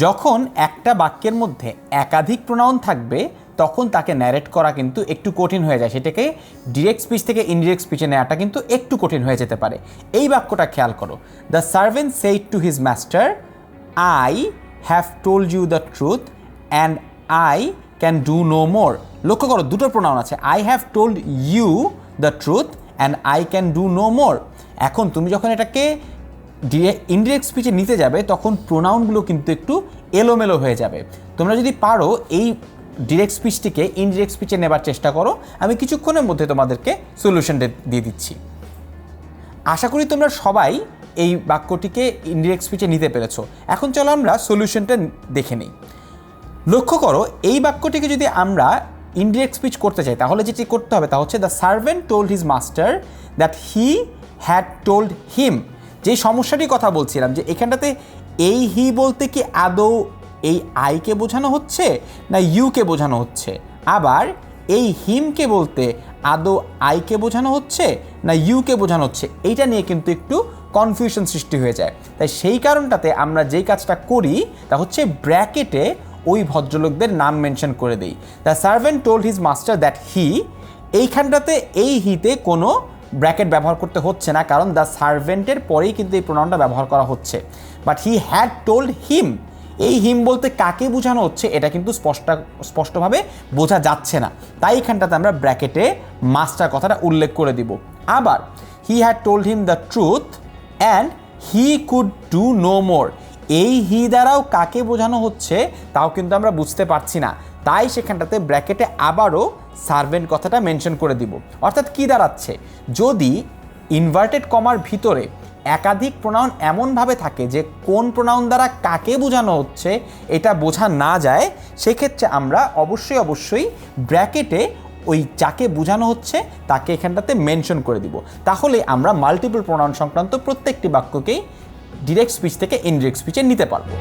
যখন একটা বাক্যের মধ্যে একাধিক প্রোনাউন থাকবে তখন তাকে ন্যারেট করা কিন্তু একটু কঠিন হয়ে যায়, সেটাকে ডিরেক্ট স্পিচ থেকে ইনডিরেক্ট স্পিচে নেওয়াটা কিন্তু একটু কঠিন হয়ে যেতে পারে। এই বাক্যটা খেয়াল করো, the servant said to his master, I have told you the truth and I can do no more. লক্ষ্য করো দুটো প্রোনাউন আছে, I have told you the truth and I can do no more. এখন তুমি যখন এটাকে indirect স্পিচে নিতে যাবে তখন প্রোনাউনগুলো কিন্তু একটু এলোমেলো হয়ে যাবে। তোমরা যদি পারো এই ডিরেক্ট স্পিচটিকে ইনডিরেক্ট স্পিচে নেবার চেষ্টা করো, আমি কিছুক্ষণের মধ্যে তোমাদেরকে সলিউশনটা দিয়ে দিচ্ছি। আশা করি তোমরা সবাই এই বাক্যটিকে ইনডিরেক্ট স্পিচে নিতে পেরেছো। এখন চলো আমরা সলিউশনটা দেখে নিই। লক্ষ্য করো এই বাক্যটিকে যদি আমরা ইনডিরেক্ট স্পিচ করতে চাই তাহলে যেটি করতে হবে তা হচ্ছে the servant told his master that he had told হিম। যে সমস্যাটির কথা বলছিলাম যে এখানটাতে এই হি বলতে কি আদৌ এই আইকে বোঝানো হচ্ছে না ইউকে বোঝানো হচ্ছে, আবার এই হিমকে বলতে আদৌ আইকে বোঝানো হচ্ছে না ইউকে বোঝানো হচ্ছে, এইটা নিয়ে কিন্তু একটু কনফিউশন সৃষ্টি হয়ে যায়। তাই সেই কারণটাতে আমরা যেই কাজটা করি তা হচ্ছে ব্র্যাকেটে ওই ভদ্রলোকদের নাম মেনশন করে দেই। The servant told his master that he, এইখানটাতে এই হিতে কোনো ব্র্যাকেট ব্যবহার করতে হচ্ছে না, কারণ দ্য সার্ভেন্টের পরেই কিন্তু এই প্রোনাউনটা ব্যবহার করা হচ্ছে। বাট হি হ্যাড টোল্ড হিম, এই হিম বলতে কাকে বোঝানো হচ্ছে এটা কিন্তু স্পষ্টভাবে বোঝা যাচ্ছে না, তাই এখানটাতে আমরা ব্র্যাকেটে মাস্টার কথাটা উল্লেখ করে দিব। আবার he had told him the truth and he could do no more, এই হি দ্বারাও কাকে বোঝানো হচ্ছে তাও কিন্তু আমরা বুঝতে পারছি না, তাই সেখানটাতে ব্র্যাকেটে আবারও সার্ভেন্ট কথাটা মেনশন করে দিব। অর্থাৎ কি দাঁড়াচ্ছে, যদি ইনভার্টেড কমার ভিতরে একাধিক প্রোনাউন এমনভাবে থাকে যে কোন প্রোনাউন দ্বারা কাকে বোঝানো হচ্ছে এটা বোঝা না যায়, সেক্ষেত্রে আমরা অবশ্যই ব্র্যাকেটে ওই যাকে বোঝানো হচ্ছে তাকে এখানটাতে মেনশন করে দিব। তাহলে আমরা মাল্টিপল প্রোনাউন সংক্রান্ত প্রত্যেকটি বাক্যকেই ডিরেক্ট স্পিচ থেকে ইনডিরেক্ট স্পিচে নিতে পারবো।